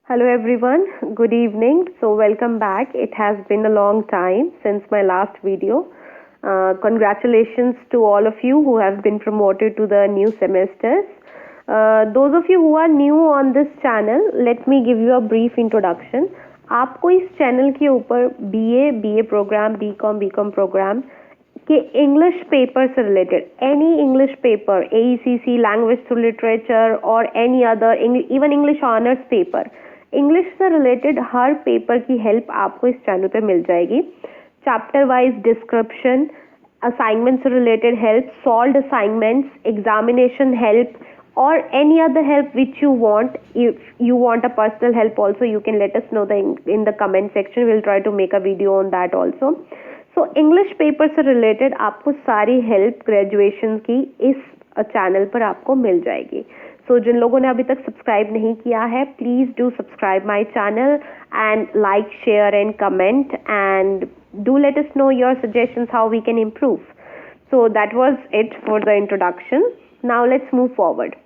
Hello everyone, good evening. So welcome back. It has been a long time since my last video. Congratulations to all of you who have been promoted to the new semesters. Those of you who are new on this channel, let me give you a brief introduction. आपको इस channel के ऊपर BA programme, BCom programme के English paper से related any English paper, AECC, language through literature और any other even English honours paper, English से related हर paper की हेल्प आपको इस चैनल पे मिल जाएगी. चैप्टर वाइज डिस्क्रिप्शन, असाइनमेंट से related help, solved assignments, examination help or any other help which you want. If you want a personal help also, you can let us know in the comment section. We'll try to make a video on that also. So English paper से related आपको सारी help graduation की इस channel पर आपको मिल जाएगी. So जिन लोगों ने अभी तक सब्सक्राइब नहीं किया है, please do subscribe my channel and like, share and comment, and do let us know your suggestions how we can improve. So that was it for the introduction. Now let's move forward.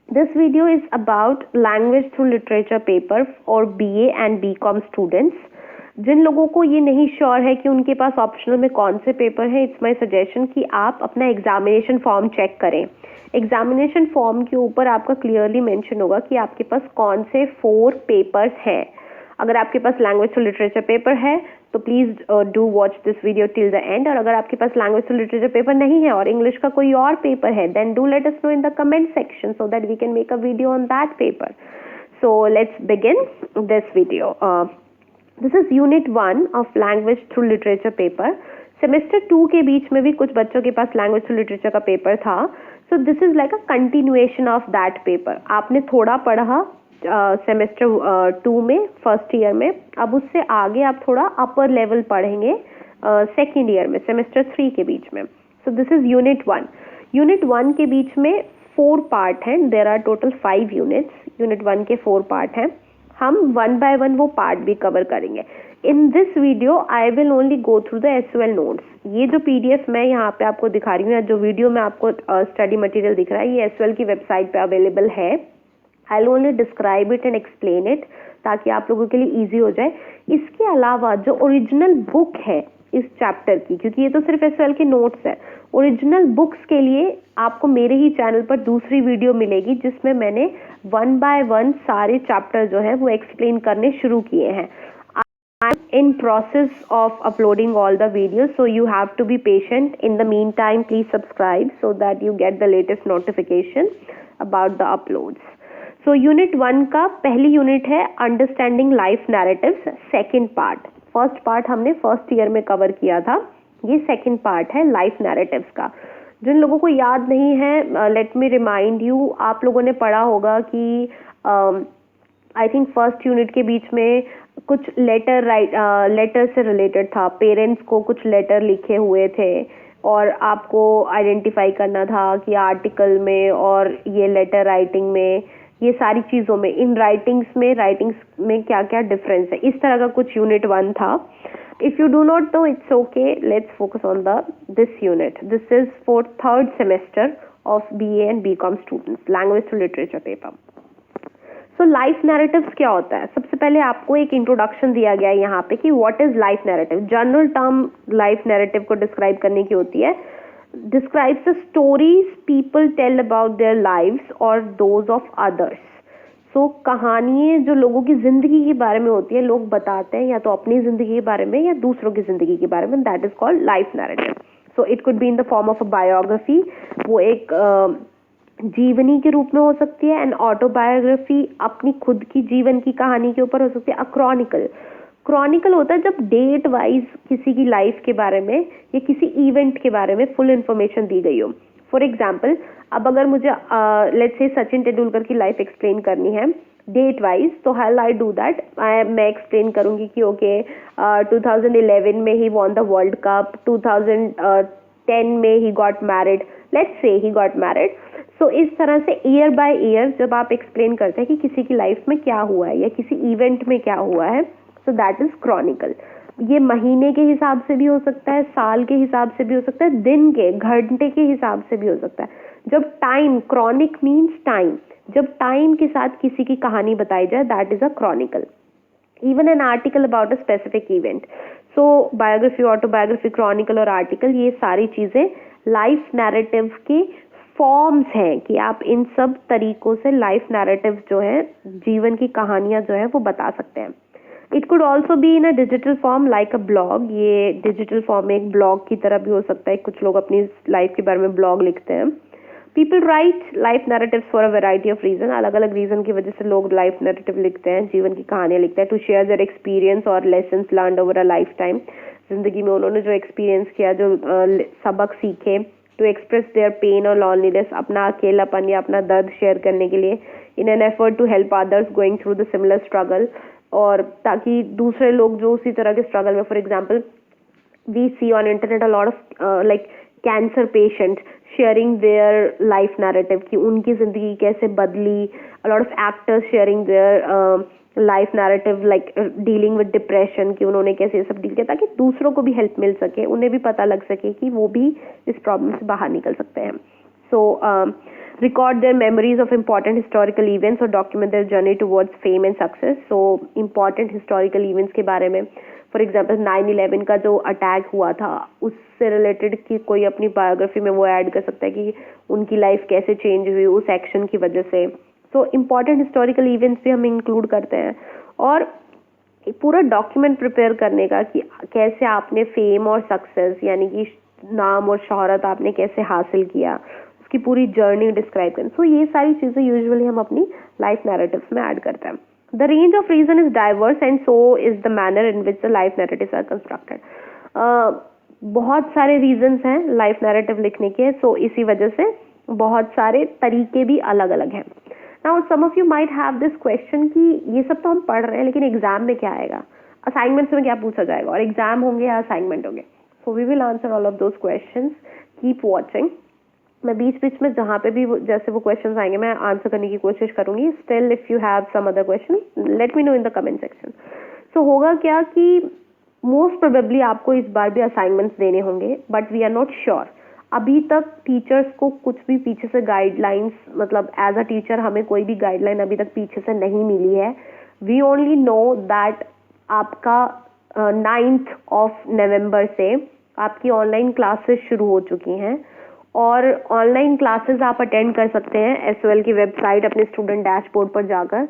This video is about language through literature paper और BA and BCom students. जिन लोगों को ये नहीं sure है कि उनके पास optional में कौन से पेपर है, इट्स माय सजेशन कि आप अपना एग्जामिनेशन फॉर्म चेक करें. एग्जामिनेशन फॉर्म के ऊपर आपका क्लियरली मेंशन होगा कि आपके पास कौन से 4 पेपर्स हैं. अगर आपके पास लैंग्वेज टू लिटरेचर पेपर है तो please do watch this video till the end. और अगर आपके पास लैंग्वेज टू लिटरेचर पेपर नहीं है और इंग्लिश का कोई और पेपर है, then do let us know in the comment section so that we can make a video on that paper. So let's begin this video. This is unit 1 of language through literature paper. Semester 2 के बीच में भी कुछ बच्चों के पास language through literature का paper था. सो this is like a continuation of that paper. आपने थोड़ा पढ़ा सेमेस्टर 2 में, फर्स्ट ईयर में, अब उससे आगे आप थोड़ा अपर लेवल पढ़ेंगे सेकेंड ईयर में, सेमेस्टर 3 के बीच में. So this is unit 1. Unit 1 के बीच में 4 पार्ट हैं. There are total 5 units. Unit 1 के 4 पार्ट हैं. हम 1 बाय 1 वो पार्ट भी कवर करेंगे. In this video I will only go through the SOL notes. ये जो PDF मैं यहाँ पे आपको दिखा रही हूँ या जो वीडियो में आपको स्टडी मटेरियल दिख रहा है, ये SOL की वेबसाइट पे अवेलेबल है. I'll only describe it and explain it ताकि आप लोगों के लिए easy हो जाए. इसके अलावा जो ओरिजिनल बुक है इस चैप्टर की, क्योंकि ये तो सिर्फ SOL के नोट्स है, ओरिजिनल बुक्स के लिए आपको मेरे ही चैनल पर दूसरी वीडियो मिलेगी जिसमें मैंने 1 बाय 1 सारे चैप्टर जो है वो एक्सप्लेन करने शुरू किए हैं. I'm in process of uploading all the videos, so you have to be patient. In the meantime, please subscribe so that you get the latest notification about the uploads. So unit 1 का पहली unit है understanding life narratives, second part. First part हमने first year में cover किया था, ये second part है life narratives का. जिन लोगों को याद नहीं है, लेट मी रिमाइंड यू, आप लोगों ने पढ़ा होगा कि आई थिंक फर्स्ट यूनिट के बीच में कुछ लेटर से रिलेटेड था. पेरेंट्स को कुछ लेटर लिखे हुए थे और आपको आइडेंटिफाई करना था कि आर्टिकल में और ये लेटर राइटिंग में, ये सारी चीज़ों में, इन राइटिंग्स में क्या क्या डिफरेंस है. इस तरह का कुछ यूनिट 1 था. If you do not know, it's okay, let's focus on this unit. This is for third semester of BA and BCom students, language to literature paper. So life narratives क्या होता है? सबसे पहले आपको एक इंट्रोडक्शन दिया गया है यहाँ पे कि what is life narrative. General term life narrative को डिस्क्राइब करने की होती है. describes the stories people tell about their lives or those of others. So कहानियाँ जो लोगों की ज़िंदगी के बारे में होती है, लोग बताते हैं या तो अपनी ज़िंदगी के बारे में या दूसरों की ज़िंदगी के बारे में, that is called life narrative. So it could be in the form of a biography, वो एक जीवनी के रूप में हो सकती है, एंड ऑटोबायोग्राफी अपनी खुद की जीवन की कहानी के ऊपर हो सकती है. अ क्रॉनिकल होता है जब डेट वाइज किसी की लाइफ के बारे में या किसी इवेंट के बारे में फुल इन्फॉर्मेशन दी गई हो. फॉर एग्जाम्पल, अब अगर मुझे लेट्स से सचिन तेंदुलकर की लाइफ एक्सप्लेन करनी है डेट वाइज, तो हाउ आई डू दैट, मैं एक्सप्लेन करूंगी कि ओके 2011 में he won the world cup, 2010 में he got married, let's say he got married. सो इस तरह से ईयर बाय ईयर जब आप एक्सप्लेन करते हैं कि किसी की लाइफ में क्या हुआ है या किसी इवेंट में क्या हुआ है, so that is chronicle. ये महीने के हिसाब से भी हो सकता है, साल के हिसाब से भी हो सकता है, दिन के घंटे के हिसाब से भी हो सकता है। जब टाइम, क्रॉनिक मीन्स टाइम, जब टाइम के साथ किसी की कहानी बताई जाए, that is a Chronicle. Even an article about a specific event. So biography, autobiography, Chronicle और आर्टिकल, ये सारी चीजें लाइफ नैरेटिव के फॉर्म्स हैं कि आप इन सब तरीकों से लाइफ नैरेटिव जो है, जीवन की कहानियां जो है वो बता सकते हैं। It could also be in a digital form like a blog. ये डिजिटल फॉर्म में एक ब्लॉग की तरह भी हो सकता है। कुछ लोग अपनी लाइफ के बारे में ब्लॉग लिखते हैं। People write life narratives for a variety of reason. अलग अलग रीजन की वजह से लोग लाइफ नैरेटिव लिखते हैं, जीवन की कहानियां लिखते हैं। टू शेयर देयर एक्सपीरियंस और lesson learn over a lifetime. जिंदगी में उन्होंने जो एक्सपीरियंस किया, जो सबक सीखे। टू एक्सप्रेस देयर पेन और लॉनलीनेस, अपना अकेलापन या अपना दर्द शेयर करने के लिए। In an effort to help others going through the similar struggle, और ताकि दूसरे लोग जो उसी तरह के स्ट्रगल में, for example we see on internet a lot of like cancer patient sharing their life narrative कि उनकी जिंदगी कैसे बदली। A lot of actors sharing their life narrative like dealing with depression, कि उन्होंने कैसे ये सब डील किया, ताकि दूसरों को भी हेल्प मिल सके, उन्हें भी पता लग सके कि वो भी इस प्रॉब्लम से बाहर निकल सकते हैं। सो record their memories of important historical events और document their journey towards fame and success. So important historical events के बारे में, फॉर एग्जाम्पल 9/11 का जो अटैक हुआ था उससे रिलेटेड कि कोई अपनी बायोग्राफी में वो ऐड कर सकता है कि उनकी लाइफ कैसे चेंज हुई उस एक्शन की वजह से। सो इम्पॉर्टेंट हिस्टोरिकल इवेंट्स भी हम इंक्लूड करते हैं। और एक पूरा डॉक्यूमेंट प्रिपेयर करने का कि कैसे आपने फेम और सक्सेस, यानी कि नाम और शोहरत आपने कैसे हासिल किया, उसकी पूरी जर्नी डिस्क्राइब करें। सो ये सारी चीज़ें यूजुअली हम अपनी लाइफ नैरेटिव्स में ऐड करते हैं। The range of reason is diverse and so is the manner in which the life narratives are constructed. बहुत सारे रीजंस हैं लाइफ नैरेटिव लिखने के, सो इसी वजह से बहुत सारे तरीके भी अलग अलग हैं। Now some of you might have this question कि ये सब तो हम पढ़ रहे हैं, लेकिन एग्जाम में क्या आएगा, असाइनमेंट्स में क्या पूछा जाएगा, और एग्जाम होंगे या असाइनमेंट होंगे। So we will answer all of those questions. Keep watching. मैं बीच बीच में जहाँ पे भी जैसे वो क्वेश्चंस आएंगे मैं आंसर करने की कोशिश करूंगी। Still if you have some other question let me know in the comment section. So होगा क्या कि मोस्ट प्रोबेबली आपको इस बार भी असाइनमेंट्स देने होंगे, but we are not sure. अभी तक टीचर्स को कुछ भी पीछे से गाइडलाइंस, मतलब एज अ टीचर हमें कोई भी गाइडलाइन अभी तक पीछे से नहीं मिली है। वी ओनली नो दैट आपका 9th of November से आपकी ऑनलाइन क्लासेस शुरू हो चुकी हैं, और ऑनलाइन क्लासेस आप अटेंड कर सकते हैं SOL की वेबसाइट अपने स्टूडेंट डैशबोर्ड पर जाकर।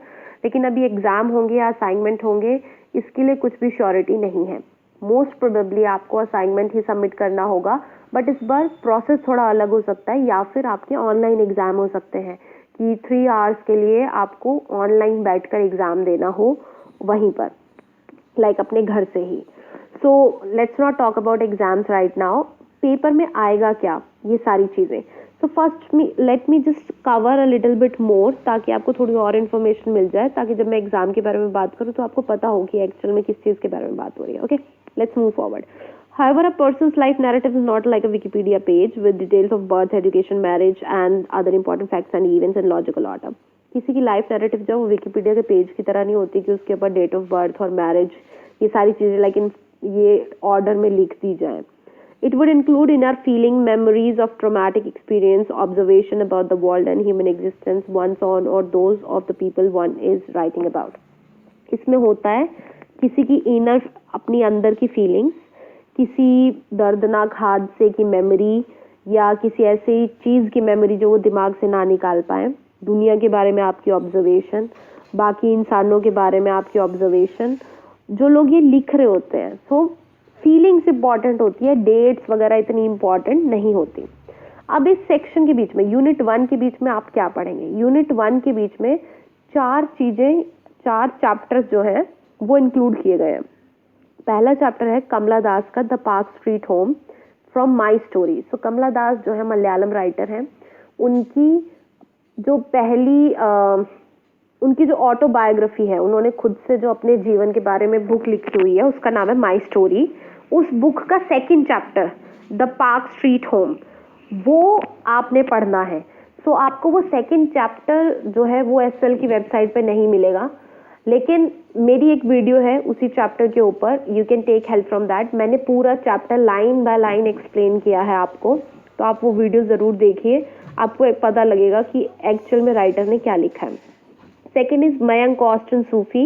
लेकिन अभी एग्जाम होंगे या असाइनमेंट होंगे, इसके लिए कुछ भी श्योरिटी नहीं है। मोस्ट प्रोबेबली आपको असाइनमेंट ही सबमिट करना होगा, बट इस बार प्रोसेस थोड़ा अलग हो सकता है, या फिर आपके ऑनलाइन एग्जाम हो सकते हैं कि 3 आवर्स के लिए आपको ऑनलाइन बैठकर एग्जाम देना हो वहीं पर, लाइक अपने घर से ही। So let's not talk about exams right now. Paper में आएगा क्या, ये सारी चीज़ें। So first let me just cover a little bit more, ताकि आपको थोड़ी और इन्फॉर्मेशन मिल जाए, ताकि जब मैं एग्जाम के बारे में बात करूँ तो आपको पता हो कि एक्चुअल में किस चीज़ के बारे में बात हो रही है। Okay, let's move forward. However, a person's life narrative is not like a Wikipedia page with details of birth, education, marriage and other important facts and events in logical order. किसी की लाइफ नैरेटिव जो वो Wikipedia के page की तरह नहीं होती कि उसके ऊपर डेट ऑफ बर्थ और मैरिज ये सारी चीज़ें लेकिन ये ऑर्डर में लिख दी जाए। It would include inner feeling, memories of traumatic experience, observation about the world and human existence, one's own or those of the people one is writing about. इसमें होता है किसी की इनर, अपनी अंदर की फीलिंग्स, किसी दर्दनाक हादसे की मेमोरी, या किसी ऐसी चीज़ की मेमोरी जो वो दिमाग से ना निकाल पाए, दुनिया के बारे में आपकी ऑब्जर्वेशन, बाकी इंसानों के बारे में आपकी ऑब्जर्वेशन, जो लोग ये लिख रहे होते हैं। सो फीलिंग्स इंपॉर्टेंट होती है, डेट्स वगैरह इतनी इंपॉर्टेंट नहीं होती। अब इस सेक्शन के बीच में, यूनिट 1 के बीच में आप क्या पढ़ेंगे? यूनिट 1 के बीच में 4 चैप्टर्स जो हैं वो इंक्लूड किए गए हैं। पहला चैप्टर है कमला दास का the Park Street home from my story. So Kamala Das जो है मलयालम राइटर हैं, उनकी जो उनकी जो ऑटोबायोग्राफी है, उन्होंने खुद से जो अपने जीवन के बारे में बुक लिखी हुई है, उसका नाम है माई स्टोरी। उस बुक का 2nd chapter the Park Street home, वो आपने पढ़ना है। सो आपको वो 2nd चैप्टर जो है वो SOL की वेबसाइट पे नहीं मिलेगा, लेकिन मेरी एक वीडियो है उसी चैप्टर के ऊपर, you can take help from that. मैंने पूरा chapter line by line explain किया है आपको, तो आप वो वीडियो ज़रूर देखिए, आपको एक पता लगेगा कि एक्चुअल में राइटर ने क्या लिखा है। सेकेंड इज मयंक ऑस्टिन सूफी।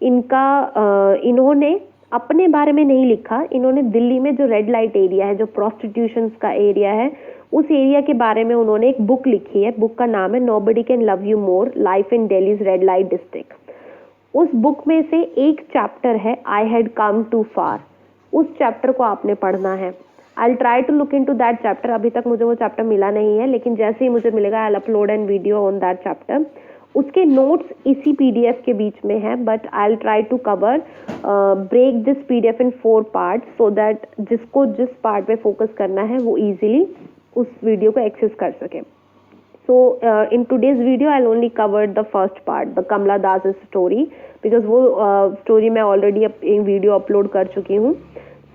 इन्होंने अपने बारे में नहीं लिखा, इन्होंने दिल्ली में जो रेड लाइट एरिया है, जो प्रोस्टिट्यूशंस का एरिया है, उस एरिया के बारे में उन्होंने एक बुक लिखी है। बुक का नाम है nobody can love you more, life in Delhi's red light district. उस बुक में से एक चैप्टर है आई हैड कम टू फार, उस चैप्टर को आपने पढ़ना है। I will try to look into that chapter. अभी तक मुझे वो चैप्टर मिला नहीं है, लेकिन जैसे ही मुझे मिलेगा I will upload an video on that chapter. उसके नोट्स इसी पीडीएफ के बीच में है, but I will try to cover break this PDF in 4 parts so that जिसको जिस पार्ट पे फोकस करना है वो इजीली उस वीडियो को एक्सेस कर सके। So in today's video I'll only cover the first part, the Kamla Das story, because वो स्टोरी मैं ऑलरेडी एक वीडियो अपलोड कर चुकी हूँ।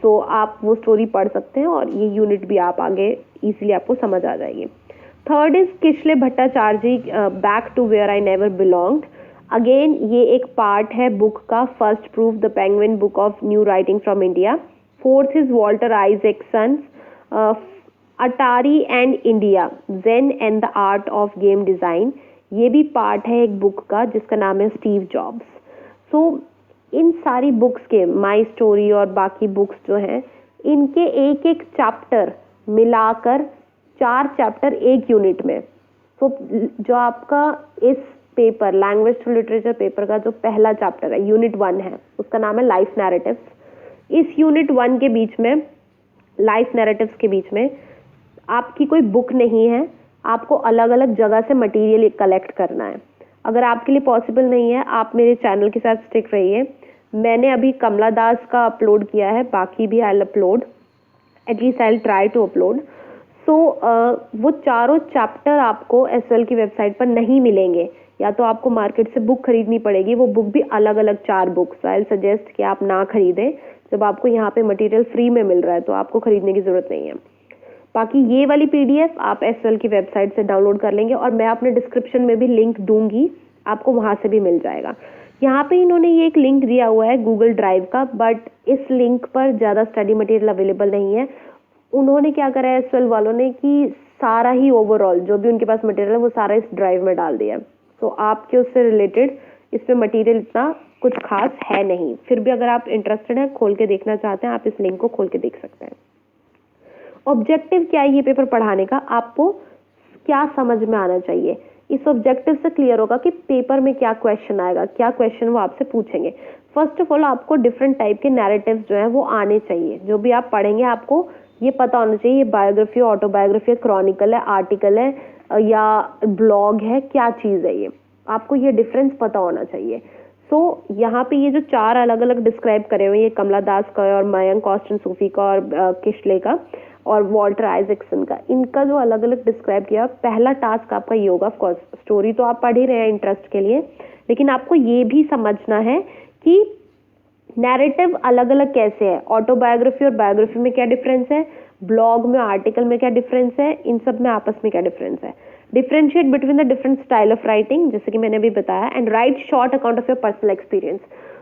सो आप वो स्टोरी पढ़ सकते हैं और ये यूनिट भी आप आगे इजीली आपको समझ आ जाएगी। Third is Kishalay Bhattacharya, back to where I never belonged. Again ये एक पार्ट है बुक का, first proof the Penguin book of new writing from India. Fourth is Walter Isaacson, Atari and India, Zen and the art of game design. ये भी part है एक book का जिसका नाम है स्टीव जॉब्स। सो इन सारी बुक्स के, माई स्टोरी और बाकी बुक्स जो हैं, इनके एक एक चैप्टर मिलाकर 4 चैप्टर एक यूनिट में। सो जो आपका इस paper, language to literature paper का जो पहला चैप्टर है, यूनिट 1 है, उसका नाम है लाइफ नैरेटिव्स। इस यूनिट 1 के बीच में, लाइफ नैरेटिव्स के बीच में आपकी कोई बुक नहीं है, आपको अलग अलग जगह से मटेरियल कलेक्ट करना है। अगर आपके लिए पॉसिबल नहीं है, आप मेरे चैनल के साथ स्टिक रहिए। मैंने अभी कमला दास का अपलोड किया है, बाकी भी I will upload, at least I will try to upload. So वो चारों चैप्टर आपको एसएल की वेबसाइट पर नहीं मिलेंगे, या तो आपको मार्केट से बुक खरीदनी पड़ेगी। वो बुक भी अलग अलग 4 बुक्स। आई विल सजेस्ट कि आप ना खरीदें, जब आपको यहाँ पे मटेरियल फ्री में मिल रहा है तो आपको खरीदने की ज़रूरत नहीं है। बाकी ये वाली पीडीएफ आप एसएल की वेबसाइट से डाउनलोड कर लेंगे, और मैं अपने डिस्क्रिप्शन में भी लिंक दूंगी, आपको वहाँ से भी मिल जाएगा। यहाँ पे इन्होंने ये एक लिंक दिया हुआ है गूगल ड्राइव का, बट इस लिंक पर ज़्यादा स्टडी मटेरियल अवेलेबल नहीं है। उन्होंने क्या करा है एसएल वालों ने कि सारा ही ओवरऑल जो भी उनके पास मटेरियल है वो सारा इस ड्राइव में डाल दिया। तो आपके उससे रिलेटेड इसमें मटेरियल इतना कुछ खास है नहीं। फिर भी अगर आप इंटरेस्टेड हैं, खोल के देखना चाहते हैं, आप इस लिंक को खोल के देख सकते हैं। ऑब्जेक्टिव क्या है ये पेपर पढ़ाने का, आपको क्या समझ में आना चाहिए, इस ऑब्जेक्टिव से क्लियर होगा कि पेपर में क्या क्वेश्चन आएगा, क्या क्वेश्चन वो आपसे पूछेंगे। फर्स्ट ऑफ ऑल आपको डिफरेंट टाइप के नैरेटिव्स जो हैं वो आने चाहिए। जो भी आप पढ़ेंगे आपको ये पता होना चाहिए, ये बायोग्राफी, ऑटोबायोग्राफी है, क्रॉनिकल है, आर्टिकल है या ब्लॉग है, क्या चीज़ है ये, आपको ये डिफरेंस पता होना चाहिए। सो यहाँ पे ये जो 4 अलग अलग डिस्क्राइब करे हुए, ये कमला दास का और मयंक ऑस्टिन सूफी का और किशले का और वॉल्टर आइजैक्सन का, इनका जो अलग अलग डिस्क्राइब किया। पहला टास्क आपका ये होगा, ऑफकोर्स स्टोरी तो आप पढ़ ही रहे हैं इंटरेस्ट के लिए, लेकिन आपको ये भी समझना है कि नैरेटिव अलग अलग कैसे है, ऑटोबायोग्राफी और बायोग्राफी में क्या डिफरेंस है, ब्लॉग में, आर्टिकल में क्या डिफरेंस है, इन सब में आपस में क्या डिफरेंस है। Differentiate between the different style of writing, जैसे कि मैंने अभी बताया, and right short account of your personal experience.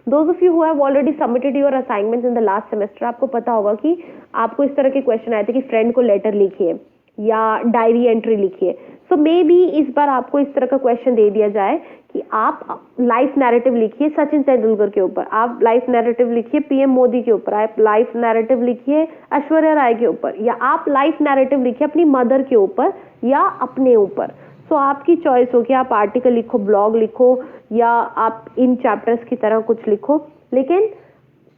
Those of you who have already submitted your assignments in the last semester, आपको पता होगा कि आपको इस तरह के क्वेश्चन आए थे कि फ्रेंड को लेटर लिखिए या डायरी एंट्री लिखिए। सो मे बी इस बार आपको इस तरह का क्वेश्चन दे दिया जाए कि आप लाइफ नैरेटिव लिखिए सचिन तेंदुलकर के ऊपर, आप लाइफ नैरेटिव लिखिए पीएम मोदी के ऊपर, आप लाइफ नैरेटिव लिखिए ऐश्वर्या राय के ऊपर, या आप लाइफ नैरेटिव लिखिए अपनी मदर के ऊपर या अपने ऊपर। सो आपकी चॉइस हो कि आप आर्टिकल लिखो, ब्लॉग लिखो, या आप इन चैप्टर्स की तरह कुछ लिखो। लेकिन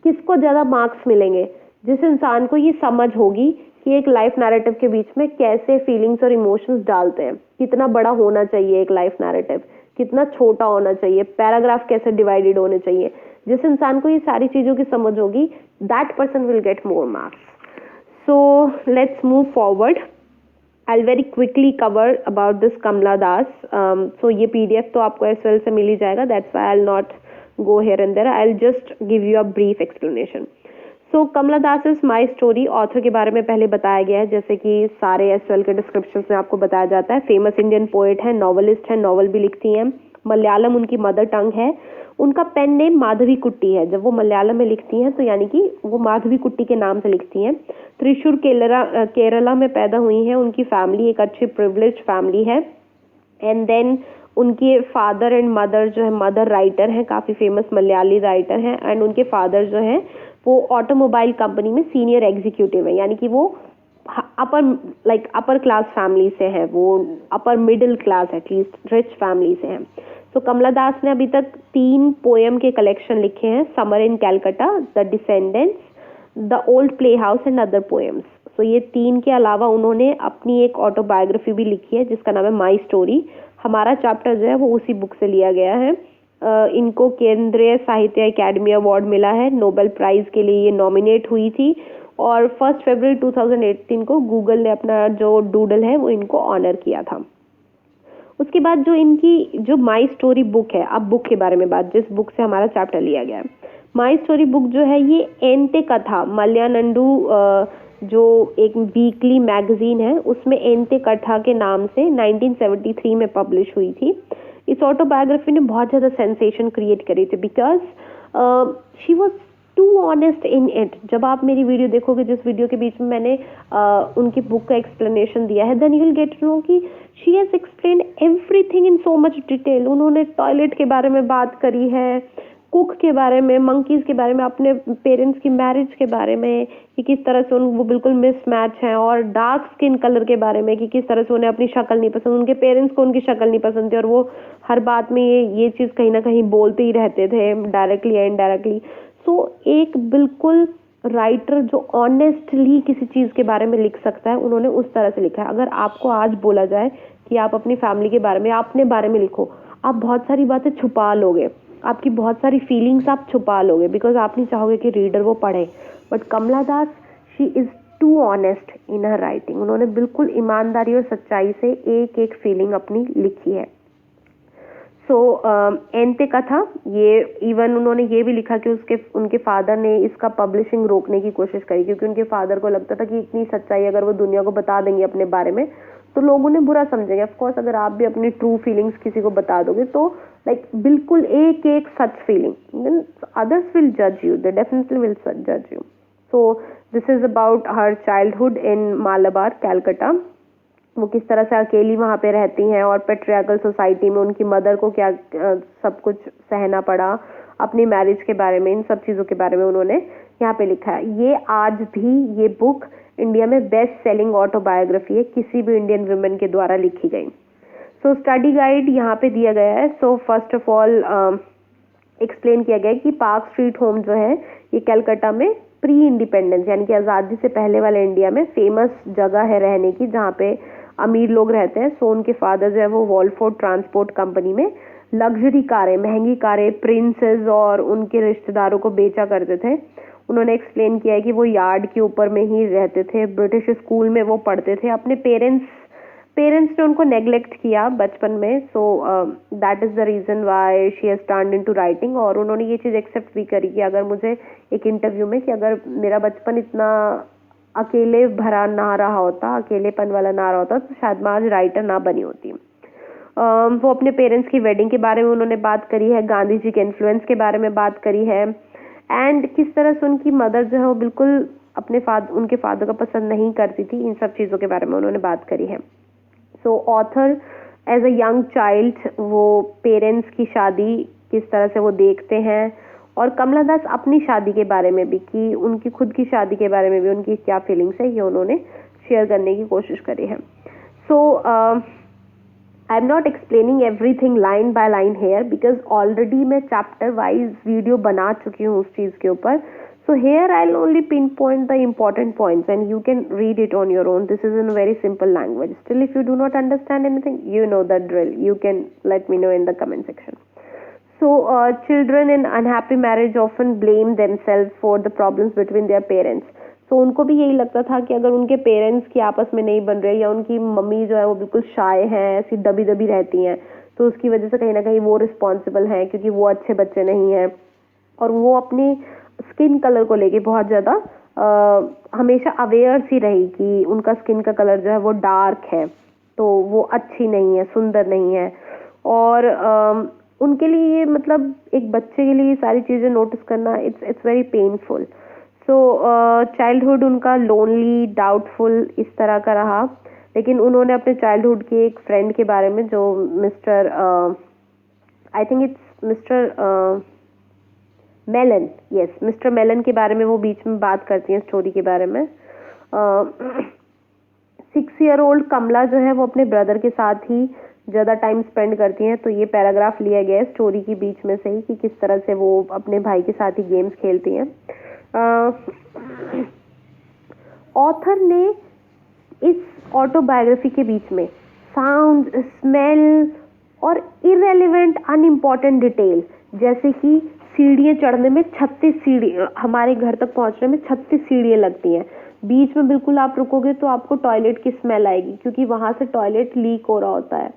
किसको ज़्यादा मार्क्स मिलेंगे? जिस इंसान को ये समझ होगी कि एक लाइफ नैरेटिव के बीच में कैसे फीलिंग्स और इमोशंस डालते हैं, कितना बड़ा होना चाहिए एक लाइफ नैरेटिव, कितना छोटा होना चाहिए, पैराग्राफ कैसे डिवाइडेड होने चाहिए। जिस इंसान को ये सारी चीज़ों की समझ होगी, that person will get more marks. So let's move forward. I'll very quickly cover about this Kamla Das. So ये PDF तो आपको SL से मिल ही जाएगा, that's why I'll not go here and there. I'll just give you a brief explanation. So Kamla Das is my story. Author के बारे में पहले बताया गया है, जैसे कि सारे SL के डिस्क्रिप्शन में आपको बताया जाता है। फेमस इंडियन पोएट है, नॉवलिस्ट है, नॉवल भी लिखती हैं, मलयालम उनकी मदर टंग है। उनका पेन नेम माधवी कुट्टी है। जब वो मलयालम में लिखती हैं तो यानी कि वो माधवी कुट्टी के नाम से लिखती हैं। त्रिशूर केरला में पैदा हुई हैं। उनकी फैमिली एक अच्छी प्रिविलेज फैमिली है। एंड देन उनके फादर एंड मदर जो है, मदर राइटर हैं, काफ़ी फेमस मलयाली राइटर हैं। एंड उनके फादर जो हैं वो ऑटोमोबाइल कंपनी में सीनियर एग्जीक्यूटिव है, यानी कि वो अपर क्लास फैमिली से है, वो upper middle class at least rich family से हैं। तो कमला दास ने अभी तक 3 पोएम के कलेक्शन लिखे हैं, summer in Calcutta, the descendants, the old play house and other poems. तो ये 3 के अलावा उन्होंने अपनी एक ऑटोबायोग्राफी भी लिखी है जिसका नाम है माई स्टोरी। हमारा चैप्टर जो है वो उसी बुक से लिया गया है। इनको केंद्रीय साहित्य अकेडमी अवार्ड मिला है, नोबेल प्राइज के लिए ये नॉमिनेट हुई थी और 1 फरवरी 2018 को गूगल ने अपना जो डूडल है वो इनको ऑनर किया था। उसके बाद जो इनकी जो माई स्टोरी बुक है, अब बुक के बारे में बात, जिस बुक से हमारा चैप्टर लिया गया है, माई स्टोरी बुक जो है ये एंते कथा मलयानंडू जो एक वीकली मैगजीन है उसमें एंते कथा के नाम से 1973 में पब्लिश हुई थी। इस ऑटोबायोग्राफी ने बहुत ज़्यादा सेंसेशन क्रिएट करी थी because she was too honest in it. जब आप मेरी वीडियो देखोगे, जिस वीडियो के बीच में मैंने उनकी बुक का एक्सप्लेनेशन दिया है, then you will get to know कि she has explained everything in so much detail. उन्होंने टॉयलेट के बारे में बात करी है, कुक के बारे में, मंकीज के बारे में, अपने पेरेंट्स की मैरिज के बारे में कि किस तरह से वो बिल्कुल मिसमैच हैं, और डार्क स्किन कलर के बारे में कि किस तरह से उन्हें अपनी शक्ल नहीं पसंद, उनके पेरेंट्स को उनकी शक्ल नहीं पसंद थी और वो हर बात में ये चीज़ कहीं ना कहीं बोलते ही रहते थे, डायरेक्टली या इनडायरेक्टली। सो एक बिल्कुल राइटर जो ऑनेस्टली किसी चीज़ के बारे में लिख सकता है, उन्होंने उस तरह से लिखा है। अगर आपको आज बोला जाए कि आप अपनी फैमिली के बारे में, अपने बारे में लिखो, आप बहुत सारी बातें छुपा लोगे, आपकी बहुत सारी फीलिंग्स आप छुपा लोगे बिकॉज आप नहीं चाहोगे कि रीडर वो पढ़े। But Kamala Das, she is too honest in her writing. उन्होंने बिल्कुल ईमानदारी और सच्चाई से एक एक फीलिंग अपनी लिखी है। सो एंते कथा, ये इवन उन्होंने ये भी लिखा कि उनके फादर ने इसका पब्लिशिंग रोकने की कोशिश करी क्योंकि उनके फादर को लगता था कि इतनी सच्चाई अगर वो दुनिया को बता देंगे अपने बारे में तो लोग उन्हें बुरा समझेंगे। ऑफ कोर्स अगर आप भी अपनी ट्रू फीलिंग्स किसी को बता दोगे तो बिल्कुल एक एक सच फीलिंग, देन अदर्स विल जज यू, दे डेफिनेटली विल जज you. So this is about her childhood इन मालाबार कैलकाटा। वो किस तरह से अकेली वहाँ पे रहती हैं और पेट्रियार्कल सोसाइटी में उनकी मदर को क्या सब कुछ सहना पड़ा, अपनी मैरिज के बारे में, इन सब चीज़ों के बारे में उन्होंने यहाँ पे लिखा है। ये आज भी ये बुक इंडिया में बेस्ट सेलिंग ऑटोबायोग्राफी है किसी भी इंडियन वुमेन के द्वारा लिखी गई। सो स्टडी गाइड यहाँ पे दिया गया है। So first of all explain किया गया है कि पार्क स्ट्रीट होम जो है ये कलकत्ता में प्री इंडिपेंडेंस यानी कि आज़ादी से पहले वाले इंडिया में फेमस जगह है रहने की, जहाँ पे अमीर लोग रहते हैं। सो उनके फादर जो है वो वॉलफोर्ड ट्रांसपोर्ट कंपनी में लग्जरी कारें, महंगी कारें प्रिंसेस और उनके रिश्तेदारों को बेचा करते थे। उन्होंने एक्सप्लेन किया है कि वो यार्ड के ऊपर में ही रहते थे, ब्रिटिश स्कूल में वो पढ़ते थे। अपने पेरेंट्स ने उनको नेग्लेक्ट किया बचपन में। So that is the reason why she has turned into writing. और उन्होंने ये चीज़ एक्सेप्ट भी करी कि अगर मुझे एक इंटरव्यू में कि अगर मेरा बचपन इतना अकेले भरा ना रहा होता, अकेलेपन वाला ना रहा होता, तो शायद मैं आज राइटर ना बनी होती। वो अपने पेरेंट्स की वेडिंग के बारे में उन्होंने बात करी है, गांधी जी के इन्फ्लुएंस के बारे में बात करी है, एंड किस तरह से उनकी मदर जो है वो बिल्कुल उनके फादर का पसंद नहीं करती थी। इन सब चीज़ों के बारे में उन्होंने बात करी है। So author as a young child वो पेरेंट्स की शादी किस तरह से वो देखते हैं, और कमला दास अपनी शादी के बारे में भी, कि उनकी खुद की शादी के बारे में भी उनकी क्या फीलिंग्स है, ये उन्होंने शेयर करने की कोशिश करी है। So I am not explaining everything line by line here because already मैं चैप्टर वाइज वीडियो बना चुकी हूँ उस चीज़ के ऊपर। So here I'll only pinpoint the important points and you can read it on your own. This is in a very simple language. Still, if you do not understand anything, you know the drill. You can let me know in the comment section. So children in unhappy marriage often blame themselves for the problems between their parents. So उनको भी यही लगता था कि अगर उनके parents की आपस में नहीं बन रही या उनकी मम्मी जो है वो बिल्कुल शाय हैं, ऐसी दबी दबी रहती हैं, तो उसकी वजह से कहीं ना कहीं वो रिस्पॉन्सिबल हैं क्योंकि वो अच्छे बच्चे नहीं हैं। और वो अपनी स्किन कलर को लेके बहुत ज़्यादा हमेशा अवेयर सी रही कि उनका स्किन का कलर जो है वो डार्क है, तो वो अच्छी नहीं है, सुंदर नहीं है। और उनके लिए ये मतलब एक बच्चे के लिए ये सारी चीज़ें नोटिस करना it's very painful. So childhood उनका लोनली, डाउटफुल इस तरह का रहा, लेकिन उन्होंने अपने चाइल्डहुड के एक फ्रेंड के बारे में जो mister I think it's mister Mellon, yes mister Mellon के बारे में वो बीच में बात करती हैं स्टोरी के बारे में। 6-year-old कमला जो है वो अपने ब्रदर के साथ ही ज़्यादा टाइम स्पेंड करती हैं, तो ये पैराग्राफ लिया गया है स्टोरी के बीच में से ही कि किस तरह से वो अपने भाई के साथ ही गेम्स खेलती हैं। ऑथर ने इस ऑटोबायोग्राफी के बीच में साउंड, स्मेल और इररेलेवेंट अनइम्पॉर्टेंट डिटेल, जैसे कि सीढ़ियाँ चढ़ने में 36 सीढ़ी, हमारे घर तक पहुंचने में 36 सीढ़ियाँ लगती हैं, बीच में बिल्कुल आप रुकोगे तो आपको टॉयलेट की स्मेल आएगी क्योंकि वहाँ से टॉयलेट लीक हो रहा होता है,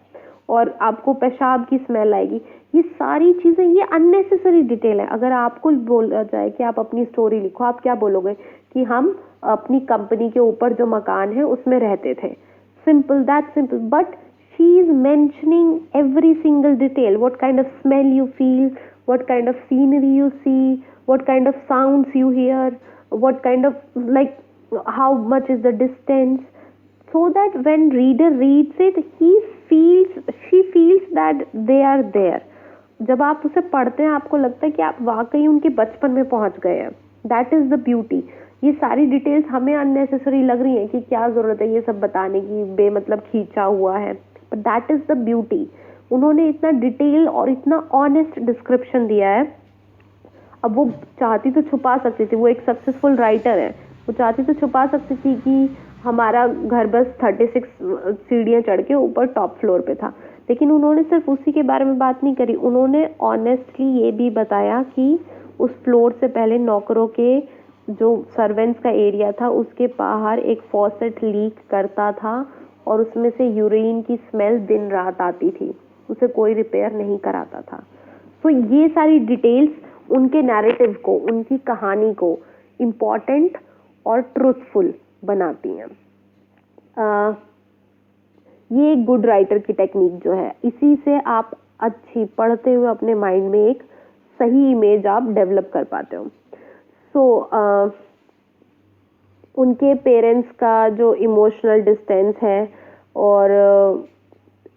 और आपको पेशाब की स्मेल आएगी। ये सारी चीज़ें, ये अननेसेसरी डिटेल है। अगर आपको बोला जाए कि आप अपनी स्टोरी लिखो, आप क्या बोलोगे कि हम अपनी कंपनी के ऊपर जो मकान है उसमें रहते थे, simple, that simple. But she is mentioning every single detail, what kind of smell you feel, what kind of scenery you see, what kind of sounds you hear, what kind of, like, how much is the distance, so that when reader reads it, she feels that they are there. जब आप उसे पढ़ते हैं आपको लगता है कि आप वाकई उनके बचपन में पहुंच गए हैं। That is the beauty. ये सारी डिटेल्स हमें अननेसेसरी लग रही हैं कि क्या जरूरत है ये सब बताने की, बेमतलब खींचा हुआ है, but that is the beauty. उन्होंने इतना डिटेल और इतना ऑनेस्ट डिस्क्रिप्शन दिया है। अब वो चाहती तो छुपा सकती थी, वो एक सक्सेसफुल राइटर है, वो चाहती तो छुपा सकती थी कि हमारा घर बस 36 सीढ़ियाँ चढ़ के ऊपर टॉप फ्लोर पे था, लेकिन उन्होंने सिर्फ उसी के बारे में बात नहीं करी। उन्होंने ऑनेस्टली ये भी बताया कि उस फ्लोर से पहले नौकरों के जो सर्वेंट्स का एरिया था उसके बाहर एक फॉसेट लीक करता था और उसमें से यूरिन की स्मेल दिन रात आती थी, उसे कोई रिपेयर नहीं कराता था। तो ये सारी डिटेल्स उनके नैरेटिव को, उनकी कहानी को इम्पॉर्टेंट और ट्रूथफुल बनाती हैं। ये एक गुड राइटर की टेक्निक जो है, इसी से आप अच्छी पढ़ते हुए अपने माइंड में एक सही इमेज आप डेवलप कर पाते हो। सो उनके पेरेंट्स का जो इमोशनल डिस्टेंस है, और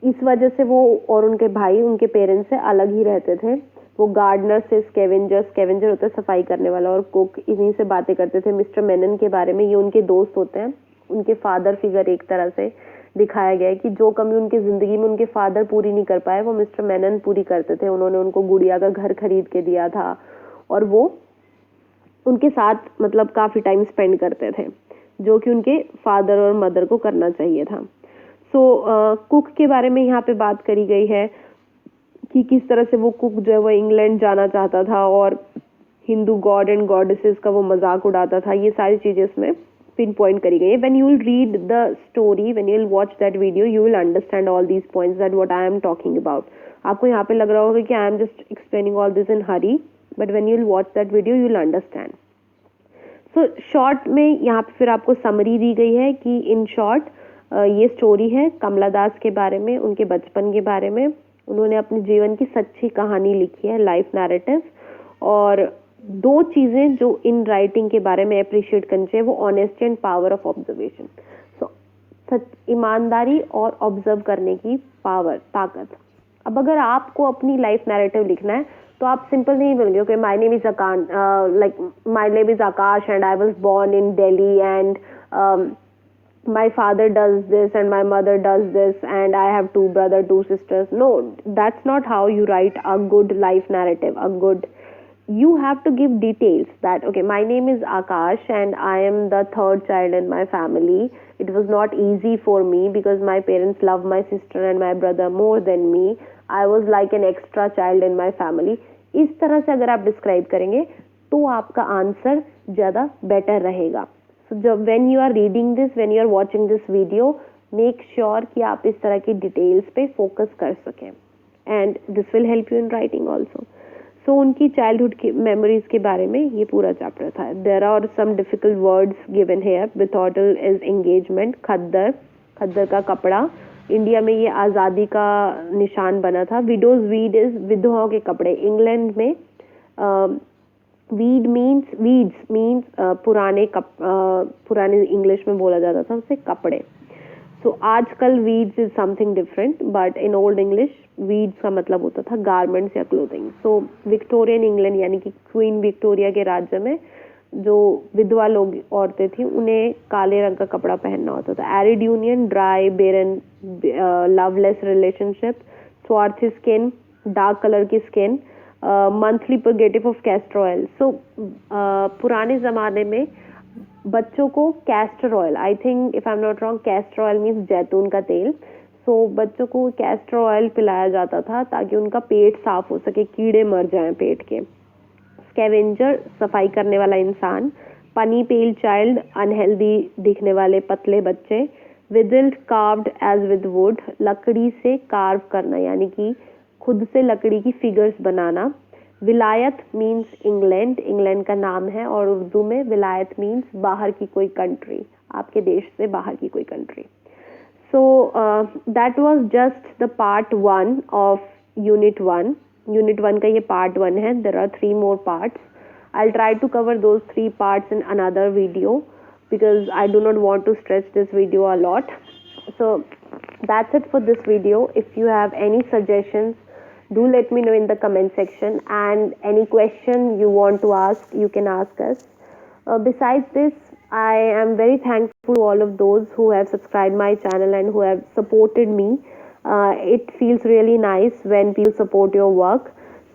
इस वजह से वो और उनके भाई उनके पेरेंट्स से अलग ही रहते थे। वो गार्डनर से स्कैवेंजर होता है सफाई करने वाला, और कुक, इन्हीं से बातें करते थे। मिस्टर मेनन के बारे में, ये उनके दोस्त होते हैं, उनके फादर फिगर एक तरह से दिखाया गया है कि जो कमी उनकी ज़िंदगी में उनके फादर पूरी नहीं कर पाए वो मिस्टर मेनन पूरी करते थे। उन्होंने उनको गुड़िया का घर खरीद के दिया था और वो उनके साथ मतलब काफ़ी टाइम स्पेंड करते थे, जो कि उनके फादर और मदर को करना चाहिए था। सो कुक के बारे में यहाँ पे बात करी गई है कि किस तरह से वो कुक जो है वो इंग्लैंड जाना चाहता था और हिंदू गॉड एंड गॉडेसेस का वो मजाक उड़ाता था। ये सारी चीज़ें इसमें पिन पॉइंट करी गई है। When you will read the story, when you will watch that video, you will understand all these points that what I am talking about. आपको यहाँ पे लग रहा होगा कि I am just explaining all this in Hari, but when you will watch that video you will understand. So short में यहाँ पे फिर आपको समरी दी गई है कि इन शॉर्ट ये स्टोरी है कमला दास के बारे में, उनके बचपन के बारे में। उन्होंने अपने जीवन की सच्ची कहानी लिखी है, लाइफ नैरेटिव। और दो चीज़ें जो इन राइटिंग के बारे में अप्रिशिएट करनी चाहिए, वो honesty and power of observation. So ईमानदारी और ऑब्जर्व करने की पावर, ताकत। अब अगर आपको अपनी लाइफ नैरेटिव लिखना है तो आप सिंपल नहीं बोलेंगे okay my name is Akash and I was born in Delhi and my father does this and my mother does this and I have 2 brothers, 2 sisters. No, that's not how you write a good life narrative. You have to give details that okay, my name is Akash and I am the 3rd child in my family. It was not easy for me because my parents love my sister and my brother more than me. I was like an extra child in my family. इस तरह से अगर आप describe करेंगे तो आपका answer ज़्यादा better रहेगा। So when you are reading this, when you are watching this video, make sure कि आप इस तरह की डिटेल्स पे फोकस कर सकें, and this will help you in writing also. So उनकी चाइल्डहुड की मेमोरीज के बारे में ये पूरा चैप्टर था। There are some difficult words given here. Betrothal is engagement, खद्दर का कपड़ा, इंडिया में ये आज़ादी का निशान बना था। विडोज वीड इज विधवाओं के कपड़े। इंग्लैंड में वीड्स मीन्स पुराने इंग्लिश में बोला जाता था उसे कपड़े। सो आजकल weeds is something different, but in old English weeds का मतलब होता था गारमेंट्स या क्लोथिंग। सो विक्टोरियन इंग्लैंड यानी कि क्वीन विक्टोरिया के राज्य में जो विधवा लोग औरतें थी उन्हें काले रंग का कपड़ा पहनना होता था। Arid union, dry, barren, loveless relationship, स्वार्थी स्किन, डार्क कलर की skin, monthly purgative of castor oil. So पुराने ज़माने में बच्चों को castor oil, I think if I am not wrong, castor oil means जैतून का तेल। सो बच्चों को कैस्टर ऑयल पिलाया जाता था ताकि उनका पेट साफ हो सके, कीड़े मर जाएं पेट के। स्कैवेंजर, सफाई करने वाला इंसान। पनी पेल चाइल्ड, अनहेल्दी दिखने वाले पतले बच्चे। विदल्ड, कार्व्ड एज विद वुड, लकड़ी से कार्व करना यानी कि खुद से लकड़ी की फिगर्स बनाना। विलायत मीन्स इंग्लैंड, इंग्लैंड का नाम है, और उर्दू में विलायत मीन्स बाहर की कोई कंट्री, आपके देश से बाहर की कोई country. So that was just the part 1 of unit 1. Unit 1 का ये part 1 है. There are 3 more parts. I'll try to cover those 3 parts in another video because I do not want to stretch this video a lot. So that's it for this video. If you have any suggestions, do let me know in the comment section, and any question you want to ask, you can ask us. Besides this, I am very thankful to all of those who have subscribed my channel and who have supported me. It feels really nice when people support your work.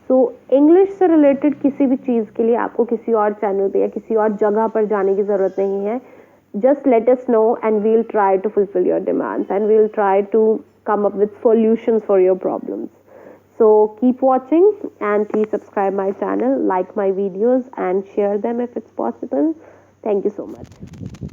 So English से related किसी भी चीज़ के लिए आपको किसी और channel पे या किसी और जगह पर जाने की ज़रूरत नहीं है. Just let us know and we'll try to fulfill your demands, and we'll try to come up with solutions for your problems. So keep watching and please subscribe my channel, like my videos and share them if it's possible. Thank you so much.